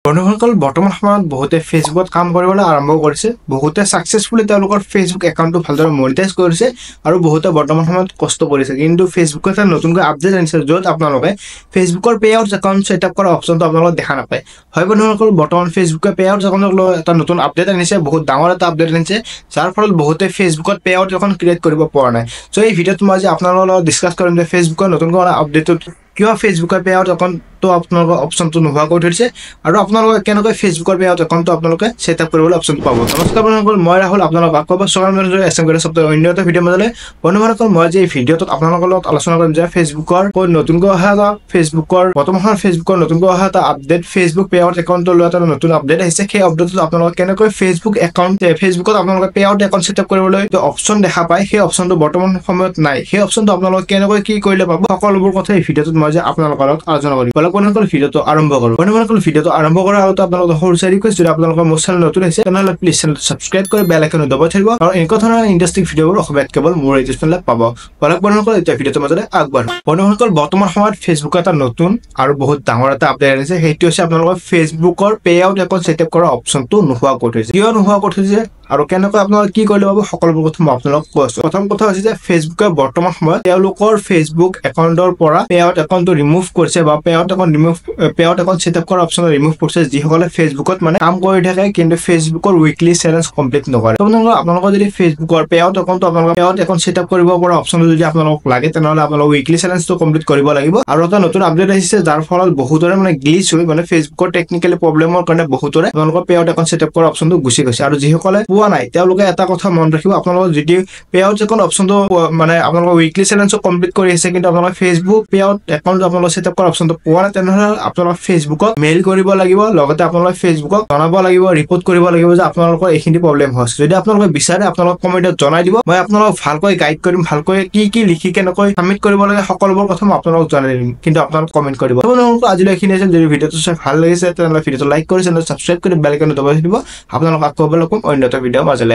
বন্ধুসকল বৰ্তমান সময়ত বহুতে ফেসবুকত কাম কৰিবলৈ আৰম্ভ কৰিছে বহুতে সাকসেসফুলি তেওঁলোকৰ ফেসবুক একাউণ্টটো ভালদৰে মনিটাইজ কৰিছে আৰু বহুতে বৰ্তমান সময়ত কষ্ট কৰিছে কিন্তু ফেসবুকত এটা নতুনকৈ আপডেট আনিছে য'ত আপোনালোকে ফেসবুকৰ পেআউট একাউণ্ট সেটআপ কৰা অপচনটো আপোনালোকে দেখা নাপায় হয় বন্ধুসকল বৰ্তমান ফেসবুকৰ পেআউট একাউণ্টক লৈ এটা নতুন আপডেট আনিছে বহুত ডাঙৰ এটা আপডেট আনিছে যাৰ ফলত বহুতে ফেসবুকত পেআউট একাউণ্ট ক্ৰিয়েট কৰিব পৰা নাই সো এই ভিডিঅ'ত মই আজি আপোনালোকৰ লগত ডিসকাস কৰিম যে ফেসবুকৰ নতুনকৈ আপডেটত কিয় ফেসবুকৰ পেআউট একাউণ্টটো আপোনালোকৰ অপচনটো নোহোৱা কৰি থৈছে আৰু আপোনালোকে কেনেকৈ ফেসবুকৰ পেআউট একাউণ্টটো আপোনালোকে সেটআপ কৰিবলৈ অপচনটো পাব নমস্কাৰ বন্ধুসকল মই ৰাহুল আপোনালোকক আকৌ সৰল মেনেজাৰ এছএম কৰি সপ্তাহৰ অন্য এটা ভিডিঅ' মাজলৈ বন্ধুসকল মই যে এই ভিডিঅ'টোত আপোনালোকৰ লগত আলোচনা কৰিম যে ফেসবুকৰ নতুনকৈ অহা এটা ফেসবুকৰ বৰ্তমান ফেসবুকৰ নতুনকৈ অহা এটা আপডেট ফেসবুক পেআউট একাউণ্টৰ লৈ এটা নতুন আপডেট আহিছে সেই আপডেটত আপোনালোকে কেনেকৈ ফেসবুক একাউণ্ট ফেসবুকত আপোনালোকে পেআউট একাউণ্ট সেটআপ কৰিবলৈ যে অপচন দেখা পায় সেই অপচনটো বৰ্তমান সময়ত নাই সেই অপচনটো আপোনালোকে কেনেকৈ কি কৰিলে পাব সকলোবোৰ কথা এই ভিডিঅ'টোত মই যে আপোনালোকৰ লগত আলোচনা কৰিম বন্ধুসকল ভিডিঅ'টো আৰম্ভ কৰোঁ বন্ধুসকল ভিডিঅ'টো আৰম্ভ কৰাৰ আগতে আপোনালোকৰ সৰু ৰিকুৱেষ্ট যদি আপোনালোকৰ মোৰ চেনেল নতুন আছে তেনেহ'লে প্লিজ চেনেলটো সাবস্ক্ৰাইব কৰি বেল আইকনটো দবাই থব আৰু এনেকুৱা ধৰণৰ ইণ্টাৰেষ্টিং ভিডিঅ'বোৰ অসমীয়াত কেৱল মোৰ এই চেনেলত পাব বন্ধুসকল এতিয়া ভিডিঅ'টোৰ মাজতে আগবাঢ়ো বন্ধুসকল বৰ্তমান সময়ত ফেসবুকৰ এটা নতুন আৰু বহুত ডাঙৰ এটা আপডেট আহিছে সেইটো হৈছে আপোনালোকৰ ফেসবুকৰ পেআউট একাউণ্ট সেটআপ কৰা অপচনটো নোহোৱা কৰি থৈছে কিয় নোহোৱা কৰি থৈছে আৰু কেনেকৈ আপোনালোকে কি কৰিলে পাব সকলোবোৰ কথা মই আপোনালোকক কৈ আছো প্ৰথম কথা হৈছে যে ফেসবুকে বৰ্তমান সময়ত তেওঁলোকৰ ফেসবুক একাউণ্টৰ পৰা পেআউট একাউণ্টটো ৰিমুভ কৰিছে বা পেআউট একাউণ্ট সেটআপ কৰা অপচন ৰিমুভ কৰিছে যিসকলে ফেসবুকত মানে কাম কৰি থাকে কিন্তু ফেসবুকৰ উইকলি চেলেঞ্জ কমপ্লিট নকৰে আপোনালোকৰ যদি ফেসবুকৰ পেআউট একাউণ্ট সেটআপ কৰিব পৰা অপচনটো যদি আপোনালোকক লাগে তেনেহ'লে আপোনালোকে উইকলি চেলেঞ্জটো কমপ্লিট কৰিব লাগিব আৰু এটা নতুন আপডেট আহিছে যাৰ ফলত বহুতৰে মানে গ্লিচ হৈ মানে ফেসবুকৰ টেকনিকেলি প্ৰব্লেমৰ কাৰণে বহুতৰে আপোনালোকৰ পেআউট একাউণ্ট সেটআপ কৰা অপচনটো গুচি গৈছে আৰু যিসকলে পোৱা নাই তেওঁলোকে এটা কথা মন ৰাখিব আপোনালোকৰ যদি পেআউট একাউণ্ট অপচনটো মানে আপোনালোকৰ উইকলি চেলেঞ্জটো কমপ্লিট কৰি আছে কিন্তু আপোনালোকৰ ফেসবুক পেআউট একাউণ্ট আপোনালোকে সেটআপ কৰা অপচনটো পোৱা নাই তেনেহ'লে আপোনালোকে ফেসবুকক মেইল কৰিব লাগিব লগতে আপোনালোকে ফেসবুকক জনাব লাগিব ৰিপৰ্ট কৰিব লাগিব যে আপোনালোকৰ এইখিনি প্ৰব্লেম হৈছে যদি আপোনালোকে বিচাৰে আপোনালোকে কমেণ্টত জনাই দিব মই আপোনালোকক ভালকৈ গাইড কৰিম ভালকৈ কি লিখি কেনেকৈ সাবমিট কৰিব লাগে সকলোবোৰ কথা মই আপোনালোকক জনাই দিম কিন্তু আপোনালোকে কমেণ্ট কৰিব আজিলৈ এইখিনি আছিল যদি ভিডিঅ'টো চাই ভাল লাগিছে তেনেহ'লে ভিডিঅ'টো লাইক কৰি চেনেলটো সাবস্ক্ৰাইব কৰি বেল আইকনটো দবাই দিব আপোনালোকক আকৌ লগ পাম অন্য এটা ভিডিঅ' মাজলৈ